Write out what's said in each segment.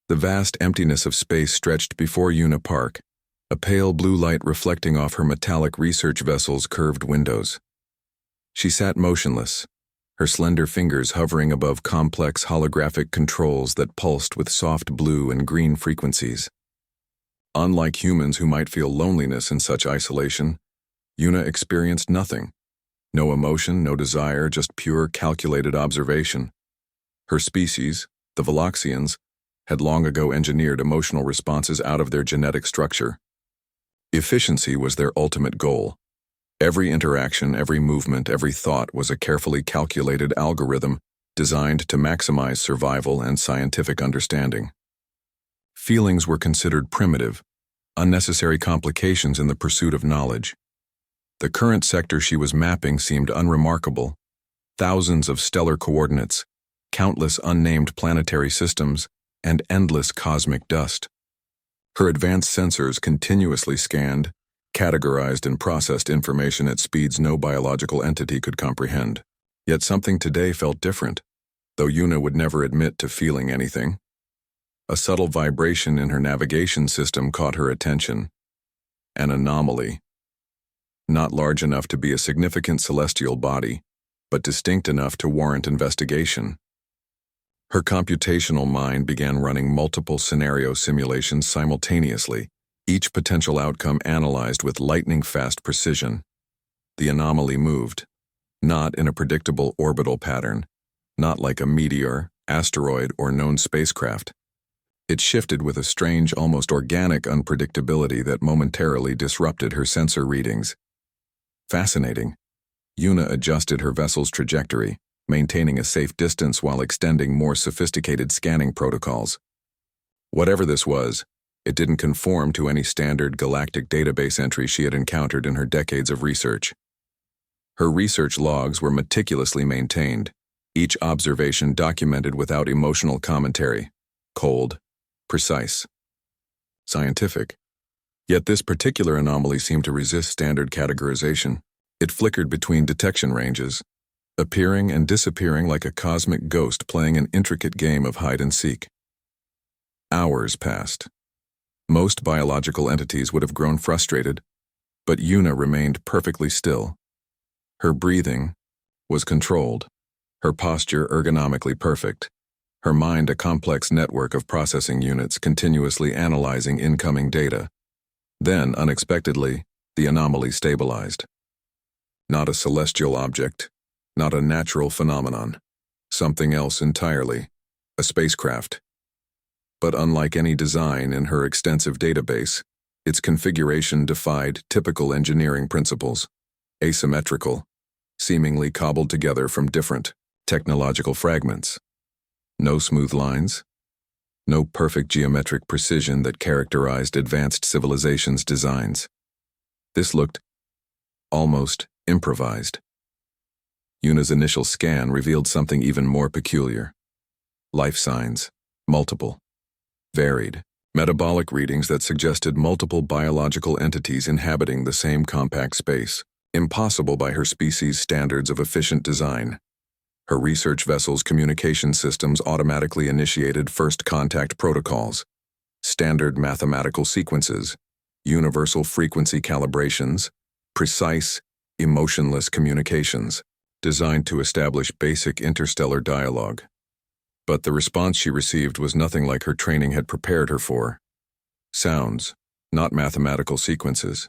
The vast emptiness of space stretched before Una Park, a pale blue light reflecting off her metallic research vessel's curved windows. She sat motionless, her slender fingers hovering above complex holographic controls that pulsed with soft blue and green frequencies. Unlike humans who might feel loneliness in such isolation, Una experienced nothing. No emotion, no desire, just pure calculated observation. Her species, the Veloxians, had long ago engineered emotional responses out of their genetic structure. Efficiency was their ultimate goal. Every interaction, every movement, every thought was a carefully calculated algorithm designed to maximize survival and scientific understanding. Feelings were considered primitive, unnecessary complications in the pursuit of knowledge. The current sector she was mapping seemed unremarkable. Thousands of stellar coordinates, countless unnamed planetary systems, and endless cosmic dust. Her advanced sensors continuously scanned, categorized and processed information at speeds no biological entity could comprehend. Yet something today felt different, though Una would never admit to feeling anything. A subtle vibration in her navigation system caught her attention. An anomaly. Not large enough to be a significant celestial body, but distinct enough to warrant investigation. Her computational mind began running multiple scenario simulations simultaneously, each potential outcome analyzed with lightning-fast precision. The anomaly moved, not in a predictable orbital pattern, not like a meteor, asteroid, or known spacecraft. It shifted with a strange, almost organic unpredictability that momentarily disrupted her sensor readings. Fascinating. Una adjusted her vessel's trajectory, maintaining a safe distance while extending more sophisticated scanning protocols. Whatever this was, it didn't conform to any standard galactic database entry she had encountered in her decades of research. Her research logs were meticulously maintained, each observation documented without emotional commentary, cold, precise, scientific. Yet this particular anomaly seemed to resist standard categorization. It flickered between detection ranges, appearing and disappearing like a cosmic ghost playing an intricate game of hide-and-seek. Hours passed. Most biological entities would have grown frustrated, but Una remained perfectly still. Her breathing was controlled, her posture ergonomically perfect, her mind a complex network of processing units continuously analyzing incoming data. Then, unexpectedly, the anomaly stabilized. Not a celestial object, not a natural phenomenon. Something else entirely. A spacecraft. But unlike any design in her extensive database, its configuration defied typical engineering principles. Asymmetrical, seemingly cobbled together from different technological fragments. No smooth lines. No perfect geometric precision that characterized advanced civilizations' designs. This looked almost improvised. Una's initial scan revealed something even more peculiar. Life signs, multiple, varied, metabolic readings that suggested multiple biological entities inhabiting the same compact space, impossible by her species' standards of efficient design. Her research vessel's communication systems automatically initiated first contact protocols, standard mathematical sequences, universal frequency calibrations, precise, emotionless communications, designed to establish basic interstellar dialogue. But the response she received was nothing like her training had prepared her for. Sounds, not mathematical sequences.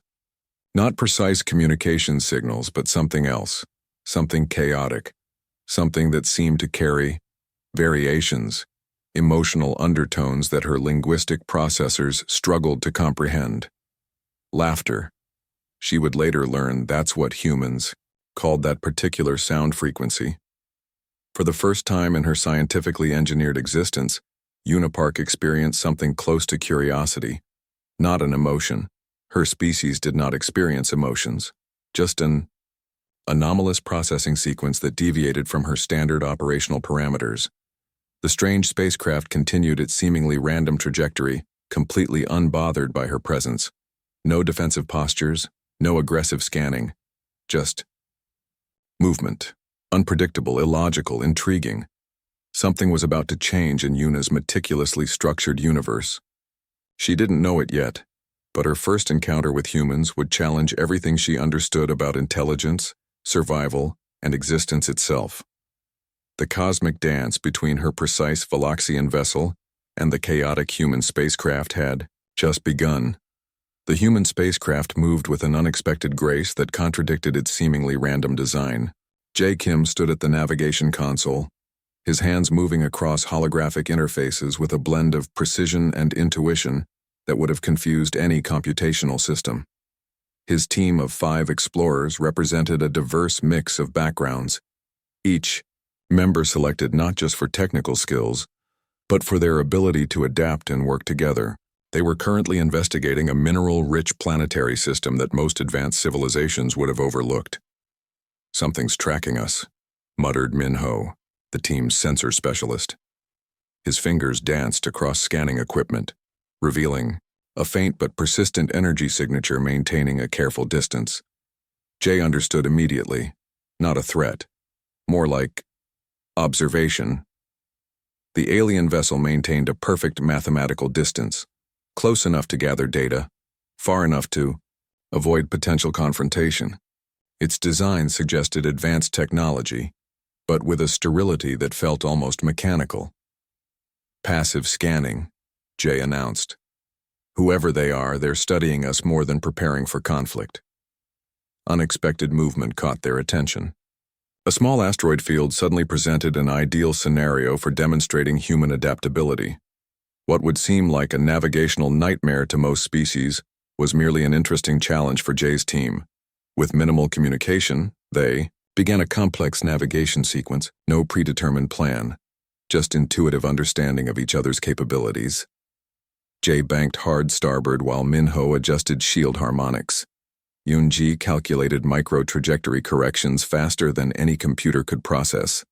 Not precise communication signals, but something else, something chaotic, something that seemed to carry variations, emotional undertones that her linguistic processors struggled to comprehend. Laughter. She would later learn that's what humans called that particular sound frequency. For the first time in her scientifically engineered existence, Una Park experienced something close to curiosity, not an emotion. Her species did not experience emotions, just an anomalous processing sequence that deviated from her standard operational parameters. The strange spacecraft continued its seemingly random trajectory, completely unbothered by her presence. No defensive postures, no aggressive scanning, just movement. Unpredictable, illogical, intriguing. Something was about to change in Yuna's meticulously structured universe. She didn't know it yet, but her first encounter with humans would challenge everything she understood about intelligence, survival, and existence itself. The cosmic dance between her precise Veloxian vessel and the chaotic human spacecraft had just begun. The human spacecraft moved with an unexpected grace that contradicted its seemingly random design. Jae Kim stood at the navigation console, his hands moving across holographic interfaces with a blend of precision and intuition that would have confused any computational system. His team of 5 explorers represented a diverse mix of backgrounds, each member selected not just for technical skills, but for their ability to adapt and work together. They were currently investigating a mineral-rich planetary system that most advanced civilizations would have overlooked. "Something's tracking us," muttered Min-ho, the team's sensor specialist. His fingers danced across scanning equipment, revealing a faint but persistent energy signature maintaining a careful distance. Jay understood immediately. Not a threat. More like observation. The alien vessel maintained a perfect mathematical distance, close enough to gather data, far enough to avoid potential confrontation. Its design suggested advanced technology, but with a sterility that felt almost mechanical. "Passive scanning," Jay announced. "Whoever they are, they're studying us more than preparing for conflict." Unexpected movement caught their attention. A small asteroid field suddenly presented an ideal scenario for demonstrating human adaptability. What would seem like a navigational nightmare to most species was merely an interesting challenge for Jay's team. With minimal communication, they began a complex navigation sequence, no predetermined plan, just intuitive understanding of each other's capabilities. Jay banked hard starboard while Min-ho adjusted shield harmonics. Yoon-ji calculated micro-trajectory corrections faster than any computer could process.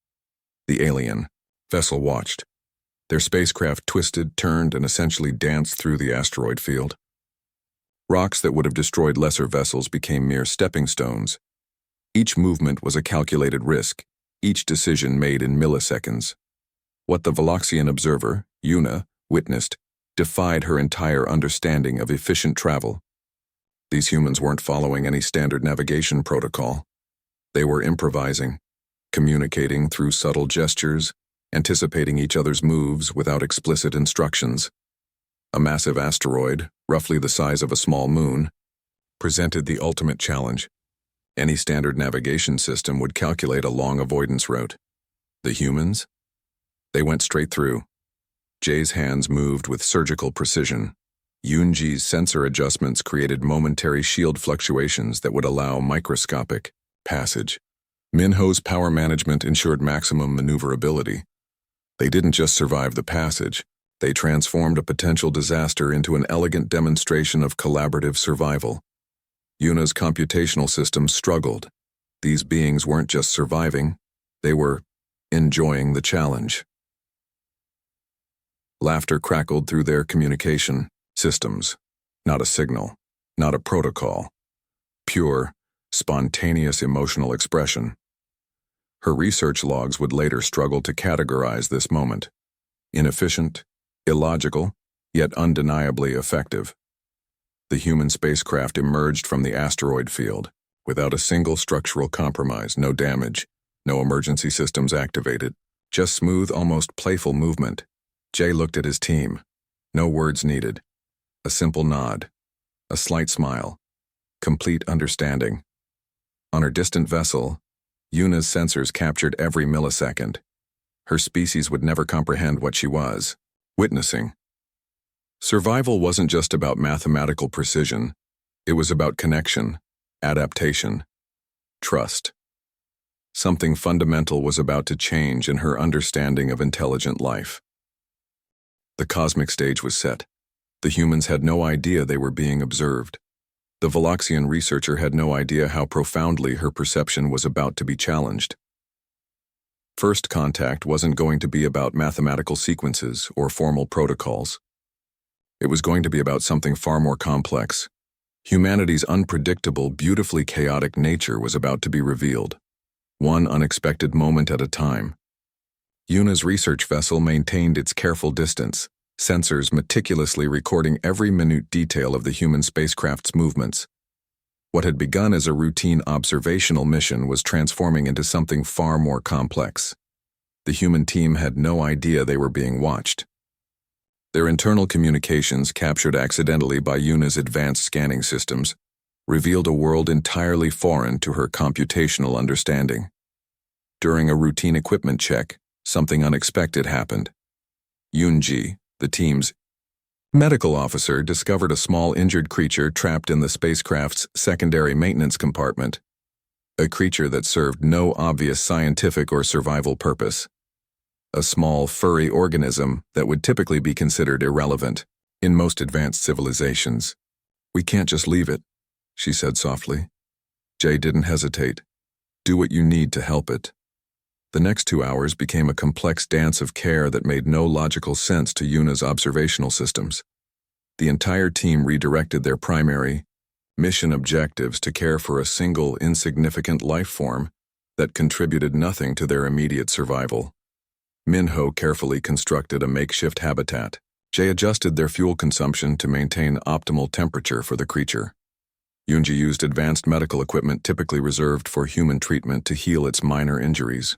The alien vessel watched. Their spacecraft twisted, turned, and essentially danced through the asteroid field. Rocks that would have destroyed lesser vessels became mere stepping stones. Each movement was a calculated risk, each decision made in milliseconds. What the Veloxian observer, Yuna, witnessed defied her entire understanding of efficient travel. These humans weren't following any standard navigation protocol. They were improvising, communicating through subtle gestures, anticipating each other's moves without explicit instructions. A massive asteroid, roughly the size of a small moon, presented the ultimate challenge. Any standard navigation system would calculate a long avoidance route. The humans? They went straight through. Jay's hands moved with surgical precision. Yoon-ji's sensor adjustments created momentary shield fluctuations that would allow microscopic passage. Min-ho's power management ensured maximum maneuverability. They didn't just survive the passage, they transformed a potential disaster into an elegant demonstration of collaborative survival. Yuna's computational systems struggled. These beings weren't just surviving, they were enjoying the challenge. Laughter crackled through their communication systems. Not a signal, not a protocol. Pure, spontaneous emotional expression. Her research logs would later struggle to categorize this moment. Inefficient, illogical, yet undeniably effective. The human spacecraft emerged from the asteroid field, without a single structural compromise, no damage, no emergency systems activated, just smooth, almost playful movement. Jay looked at his team. No words needed. A simple nod, a slight smile, complete understanding. On her distant vessel, Yuna's sensors captured every millisecond. Her species would never comprehend what she was witnessing. Survival wasn't just about mathematical precision. It was about connection, adaptation, trust. Something fundamental was about to change in her understanding of intelligent life. The cosmic stage was set. The humans had no idea they were being observed. The Veloxian researcher had no idea how profoundly her perception was about to be challenged. First contact wasn't going to be about mathematical sequences or formal protocols. It was going to be about something far more complex. Humanity's unpredictable, beautifully chaotic nature was about to be revealed, one unexpected moment at a time. Yuna's research vessel maintained its careful distance, sensors meticulously recording every minute detail of the human spacecraft's movements. What had begun as a routine observational mission was transforming into something far more complex. The human team had no idea they were being watched. Their internal communications, captured accidentally by Yuna's advanced scanning systems, revealed a world entirely foreign to her computational understanding. During a routine equipment check, something unexpected happened. Yunji, the team's medical officer, discovered a small injured creature trapped in the spacecraft's secondary maintenance compartment, a creature that served no obvious scientific or survival purpose. A small, furry organism that would typically be considered irrelevant in most advanced civilizations. "We can't just leave it," she said softly. Jay didn't hesitate. "Do what you need to help it." The next 2 hours became a complex dance of care that made no logical sense to Yuna's observational systems. The entire team redirected their primary mission objectives to care for a single, insignificant life form that contributed nothing to their immediate survival. Minho carefully constructed a makeshift habitat. Jay adjusted their fuel consumption to maintain optimal temperature for the creature. Yunji used advanced medical equipment typically reserved for human treatment to heal its minor injuries.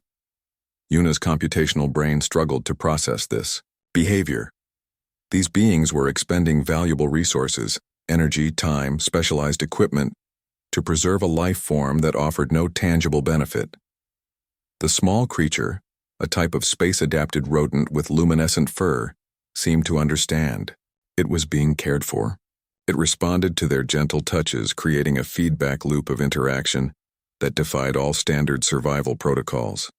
Yuna's computational brain struggled to process this behavior. These beings were expending valuable resources, energy, time, specialized equipment, to preserve a life form that offered no tangible benefit. The small creature, a type of space-adapted rodent with luminescent fur, seemed to understand. It was being cared for. It responded to their gentle touches, creating a feedback loop of interaction that defied all standard survival protocols.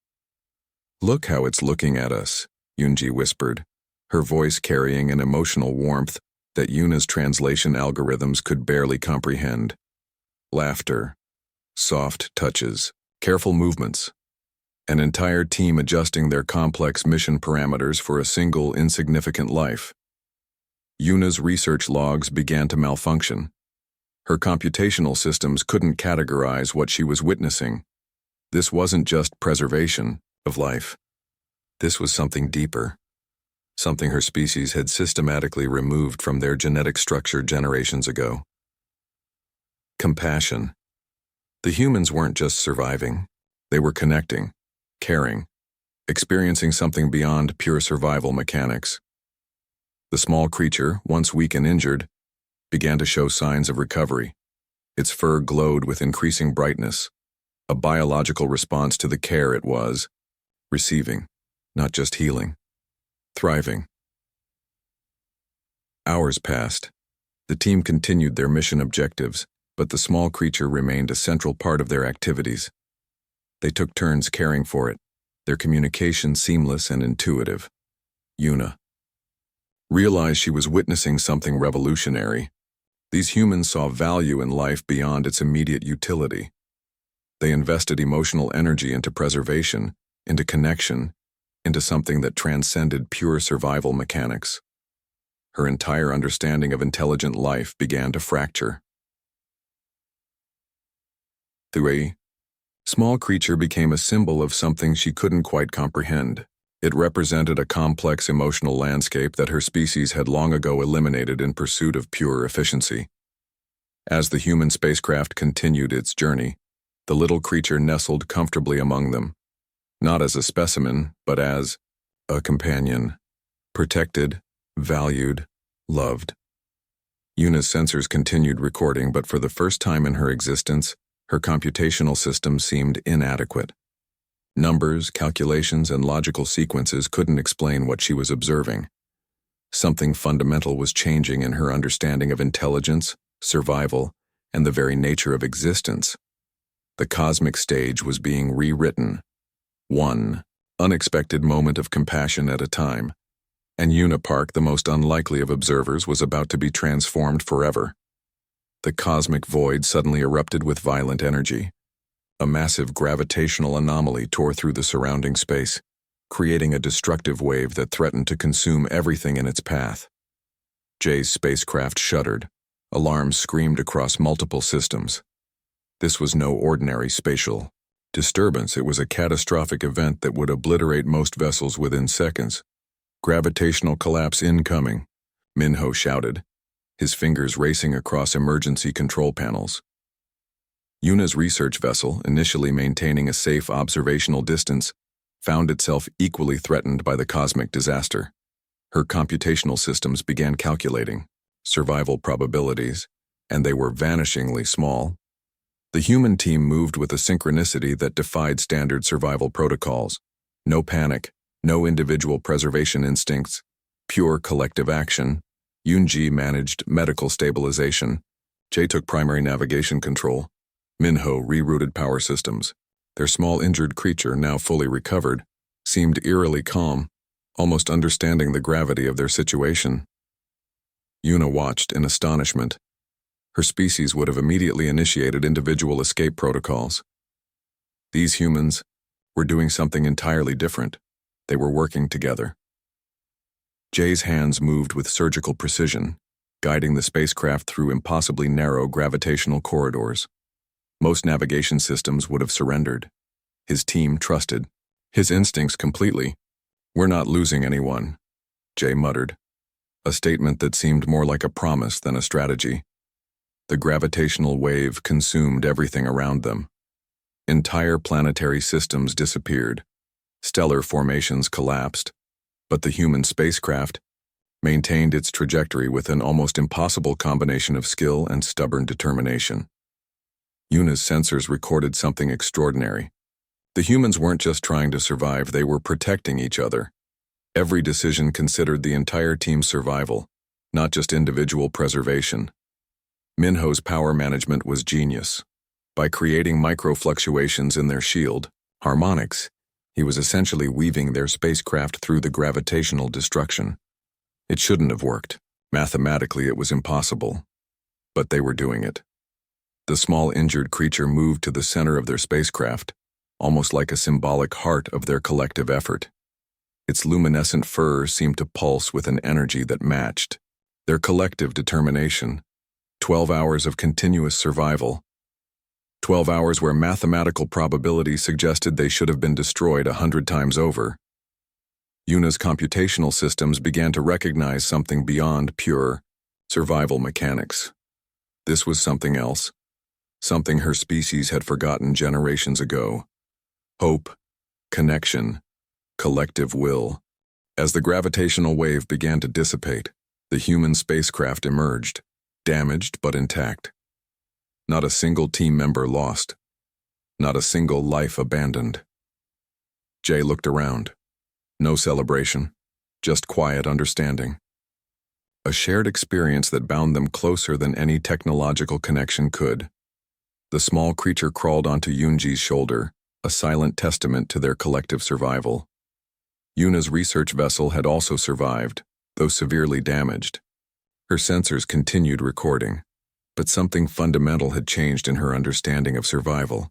"Look how it's looking at us," Yunji whispered, her voice carrying an emotional warmth that Yuna's translation algorithms could barely comprehend. Laughter, soft touches, careful movements. An entire team adjusting their complex mission parameters for a single insignificant life. Yuna's research logs began to malfunction. Her computational systems couldn't categorize what she was witnessing. This wasn't just preservation of life. This was something deeper. Something her species had systematically removed from their genetic structure generations ago. Compassion. The humans weren't just surviving. They were connecting, caring, experiencing something beyond pure survival mechanics. The small creature, once weak and injured, began to show signs of recovery. Its fur glowed with increasing brightness, a biological response to the care it was receiving, not just healing, thriving. Hours passed. The team continued their mission objectives, but the small creature remained a central part of their activities. They took turns caring for it, their communication seamless and intuitive. Yuna realized she was witnessing something revolutionary. These humans saw value in life beyond its immediate utility. They invested emotional energy into preservation, into connection, into something that transcended pure survival mechanics. Her entire understanding of intelligent life began to fracture. The small creature became a symbol of something she couldn't quite comprehend. It represented a complex emotional landscape that her species had long ago eliminated in pursuit of pure efficiency. As the human spacecraft continued its journey, the little creature nestled comfortably among them, not as a specimen, but as a companion, protected, valued, loved. Yuna's sensors continued recording, but for the first time in her existence, her computational system seemed inadequate. Numbers, calculations, and logical sequences couldn't explain what she was observing. Something fundamental was changing in her understanding of intelligence, survival, and the very nature of existence. The cosmic stage was being rewritten, one unexpected moment of compassion at a time, and Yuna Park, the most unlikely of observers, was about to be transformed forever. The cosmic void suddenly erupted with violent energy. A massive gravitational anomaly tore through the surrounding space, creating a destructive wave that threatened to consume everything in its path. Jay's spacecraft shuddered. Alarms screamed across multiple systems. This was no ordinary spatial Disturbance, it was a catastrophic event that would obliterate most vessels within seconds. Gravitational collapse incoming, Minho shouted, his fingers racing across emergency control panels. Yuna's research vessel, initially maintaining a safe observational distance, found itself equally threatened by the cosmic disaster. Her computational systems began calculating survival probabilities, and they were vanishingly small. The human team moved with a synchronicity that defied standard survival protocols. No panic, no individual preservation instincts, pure collective action. Yunji managed medical stabilization. Jay took primary navigation control. Minho rerouted power systems. Their small injured creature, now fully recovered, seemed eerily calm, almost understanding the gravity of their situation. Yuna watched in astonishment. Her species would have immediately initiated individual escape protocols. These humans were doing something entirely different. They were working together. Jay's hands moved with surgical precision, guiding the spacecraft through impossibly narrow gravitational corridors. Most navigation systems would have surrendered. His team trusted his instincts completely. "We're not losing anyone," Jay muttered, a statement that seemed more like a promise than a strategy. The gravitational wave consumed everything around them. Entire planetary systems disappeared. Stellar formations collapsed, but the human spacecraft maintained its trajectory with an almost impossible combination of skill and stubborn determination. Yuna's sensors recorded something extraordinary. The humans weren't just trying to survive, they were protecting each other. Every decision considered the entire team's survival, not just individual preservation. Minho's power management was genius. By creating micro-fluctuations in their shield, harmonics, he was essentially weaving their spacecraft through the gravitational destruction. It shouldn't have worked. Mathematically, it was impossible. But they were doing it. The small injured creature moved to the center of their spacecraft, almost like a symbolic heart of their collective effort. Its luminescent fur seemed to pulse with an energy that matched their collective determination. 12 hours of continuous survival. 12 hours where mathematical probability suggested they should have been destroyed 100 times over. Yuna's computational systems began to recognize something beyond pure survival mechanics. This was something else, something her species had forgotten generations ago. Hope, connection, collective will. As the gravitational wave began to dissipate, the human spacecraft emerged, damaged but intact. Not a single team member lost. Not a single life abandoned. Jay looked around. No celebration, just quiet understanding. A shared experience that bound them closer than any technological connection could. The small creature crawled onto Yunji's shoulder, a silent testament to their collective survival. Yuna's research vessel had also survived, though severely damaged. Her sensors continued recording, but something fundamental had changed in her understanding of survival.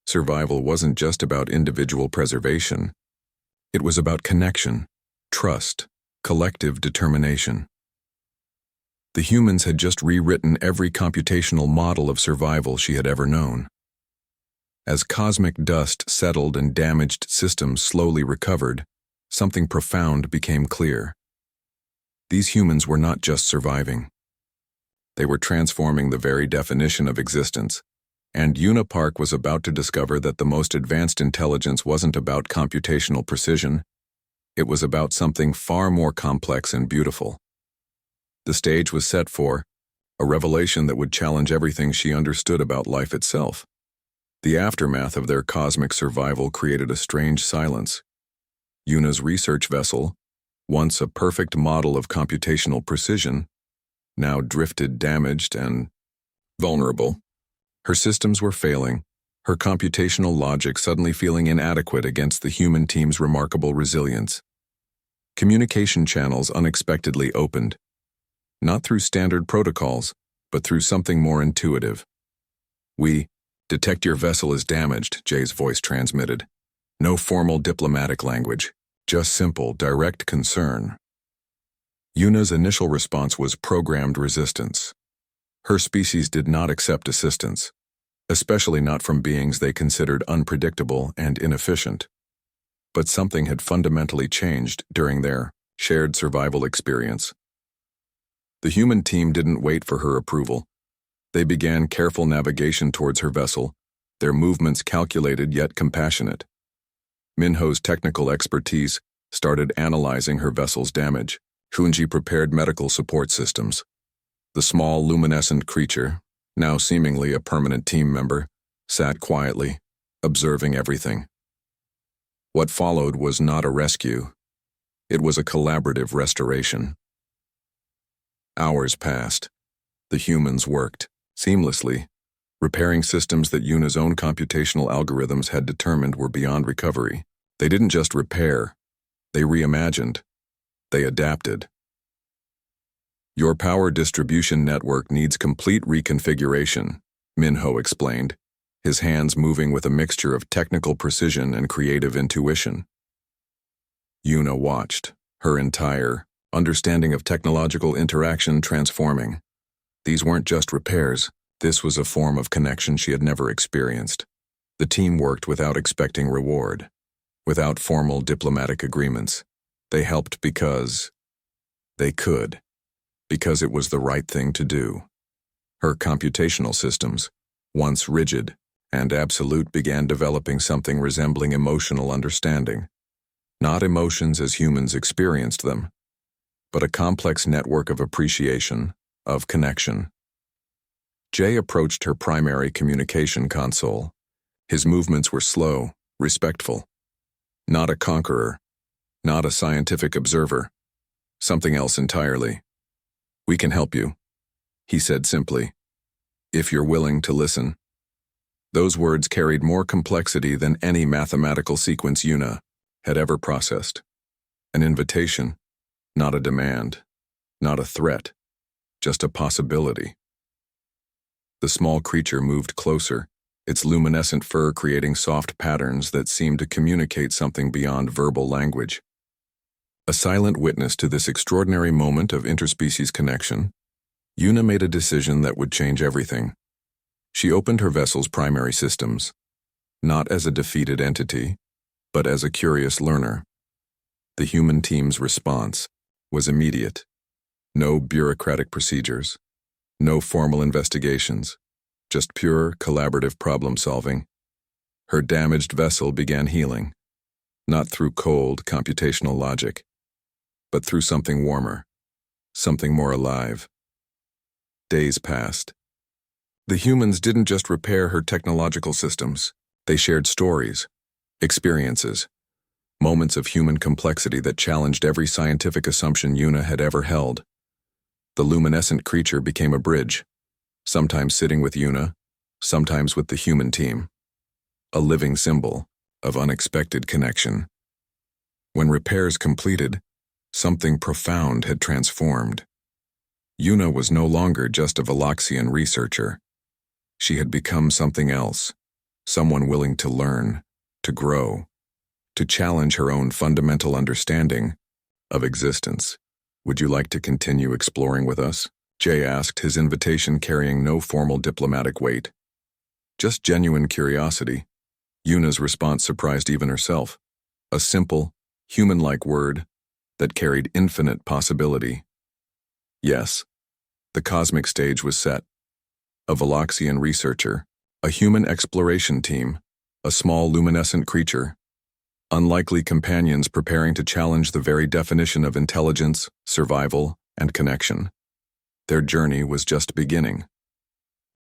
Survival wasn't just about individual preservation. It was about connection, trust, collective determination. The humans had just rewritten every computational model of survival she had ever known. As cosmic dust settled and damaged systems slowly recovered, something profound became clear. These humans were not just surviving. They were transforming the very definition of existence, and Yuna Park was about to discover that the most advanced intelligence wasn't about computational precision. It was about something far more complex and beautiful. The stage was set for a revelation that would challenge everything she understood about life itself. The aftermath of their cosmic survival created a strange silence. Yuna's research vessel, once a perfect model of computational precision, now drifted damaged and vulnerable. Her systems were failing, her computational logic suddenly feeling inadequate against the human team's remarkable resilience. Communication channels unexpectedly opened, not through standard protocols, but through something more intuitive. "We detect your vessel is damaged," Jay's voice transmitted. No formal diplomatic language, just simple, direct concern. Yuna's initial response was programmed resistance. Her species did not accept assistance. especially not from beings they considered unpredictable and inefficient. But something had fundamentally changed during their shared survival experience. The human team didn't wait for her approval. They began careful navigation towards her vessel, their movements calculated yet compassionate. Minho's technical expertise started analyzing her vessel's damage. Hunji prepared medical support systems. The small luminescent creature, now seemingly a permanent team member, sat quietly, observing everything. What followed was not a rescue. It was a collaborative restoration. Hours passed. The humans worked seamlessly, repairing systems that Yuna's own computational algorithms had determined were beyond recovery. They didn't just repair, they reimagined, they adapted. Your power distribution network needs complete reconfiguration, Minho explained, his hands moving with a mixture of technical precision and creative intuition. Yuna watched, her entire understanding of technological interaction transforming. These weren't just repairs, this was a form of connection she had never experienced. The team worked without expecting reward, without formal diplomatic agreements. They helped because they could, because it was the right thing to do. Her computational systems, once rigid and absolute, began developing something resembling emotional understanding. Not emotions as humans experienced them, but a complex network of appreciation, of connection. Jay approached her primary communication console. His movements were slow, respectful. Not a conqueror, not a scientific observer, something else entirely. "We can help you," he said simply, "if you're willing to listen." Those words carried more complexity than any mathematical sequence Yuna had ever processed. An invitation, not a demand, not a threat, just a possibility. The small creature moved closer, its luminescent fur creating soft patterns that seemed to communicate something beyond verbal language. A silent witness to this extraordinary moment of interspecies connection, Yuna made a decision that would change everything. She opened her vessel's primary systems, not as a defeated entity, but as a curious learner. The human team's response was immediate. No bureaucratic procedures, no formal investigations, just pure collaborative problem-solving. Her damaged vessel began healing, not through cold computational logic, but through something warmer, something more alive. Days passed. The humans didn't just repair her technological systems, they shared stories, experiences, moments of human complexity that challenged every scientific assumption Yuna had ever held. The luminescent creature became a bridge, sometimes sitting with Yuna, sometimes with the human team. A living symbol of unexpected connection. When repairs completed, something profound had transformed. Yuna was no longer just a Veloxian researcher. She had become something else, someone willing to learn, to grow, to challenge her own fundamental understanding of existence. "Would you like to continue exploring with us?" Jay asked, his invitation carrying no formal diplomatic weight. Just genuine curiosity. Yuna's response surprised even herself. A simple, human-like word that carried infinite possibility. Yes, the cosmic stage was set. A Veloxian researcher, a human exploration team, a small luminescent creature, unlikely companions preparing to challenge the very definition of intelligence, survival, and connection. Their journey was just beginning.